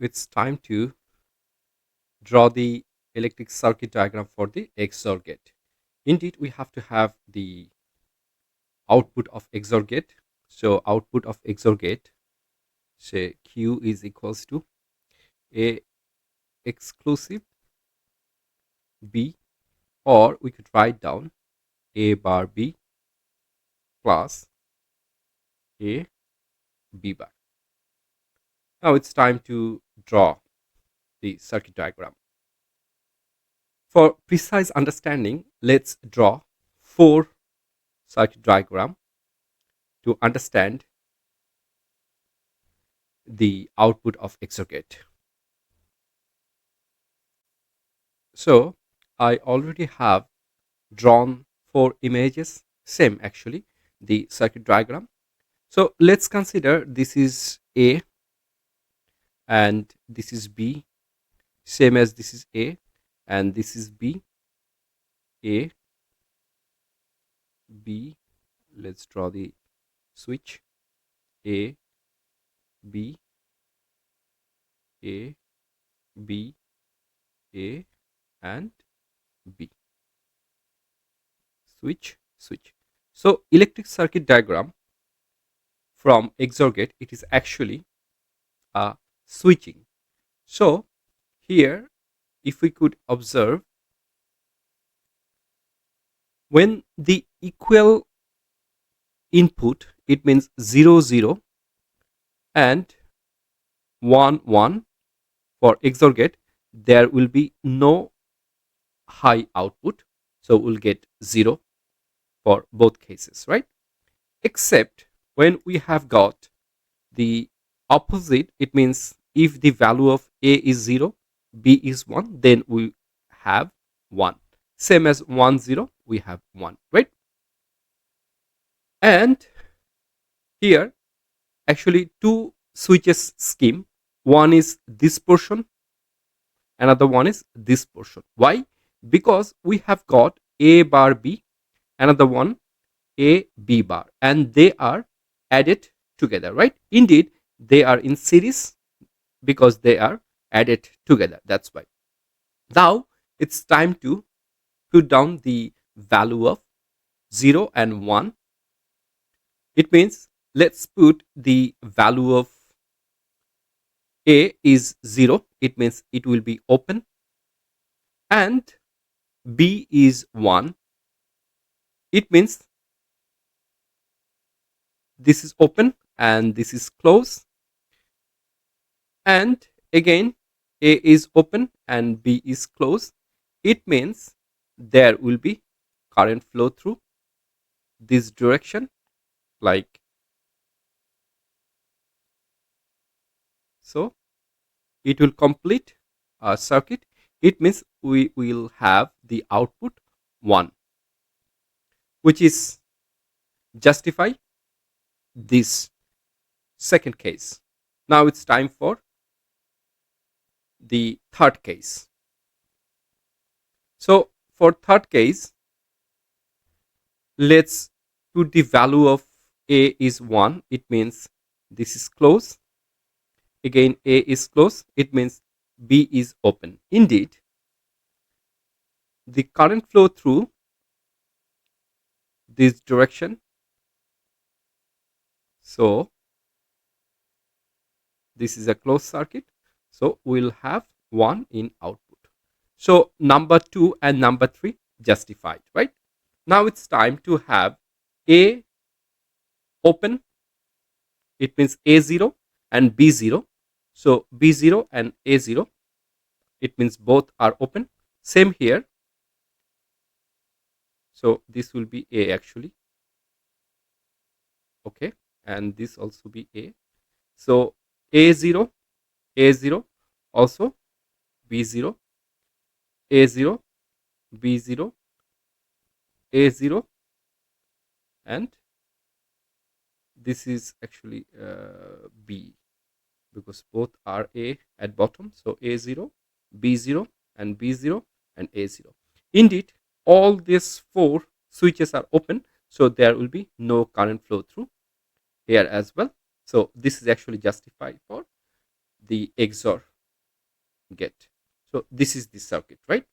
it's time to draw the electric circuit diagram for the XOR gate. Indeed, we have to have the output of XOR gate. So output of XOR gate, say Q is equals to A exclusive B, or we could write down A bar B plus A B bar. Now it's time to draw the circuit diagram. For precise understanding, let's draw 4 circuit diagram to understand the output of XOR gate. So I already have drawn 4 images, same actually, the circuit diagram. So let's consider this is A and this is B, same as this is A and this is B, A, B. Let's draw the switch A, B, A, B, A and B. Switch, switch. So electric circuit diagram from XOR gate, it is actually a switching. So here, if we could observe, when the equal input, it means 0 0 and 1 1 for XOR gate, there will be no high output, so we'll get 0 for both cases, right? Except when we have got the opposite, it means if the value of A is 0, B is 1, then we have 1. Same as 1 0, we have 1, right? And here actually 2 switches scheme. One is this portion, another one is this portion. Why? Because we have got A bar B, another one A B bar, and they are added together, right? Indeed, they are in series because they are added together. That's why. Now it's time to put down the value of 0 and 1. It means let's put the value of A is 0. It means it will be open, and B is 1. It means this is open and this is closed, and again A is open and B is closed. It means there will be current flow through this direction, like so. It will complete a circuit. It means we will have the output 1, which is justify this second case. Now it's time for the third case. So for third case, let's put the value of A is 1. It means this is closed. Again A is closed. It means B is open. Indeed, the current flow through this direction. So this is a closed circuit. So we'll have 1 in output. So number 2 and number 3 justified, right? Now it's time to have A open. It means A0 and B0. So B0 and A0, it means both are open. Same here. So this will be A actually. Okay. And this also be A. So A0, A0, also B0, A0, B0, A0, and this is actually B, because both are A at bottom. So A0, B0 and B0 and A0. Indeed, all these 4 switches are open, so there will be no current flow through here as well. So this is actually justified for the XOR gate. So this is the circuit, right?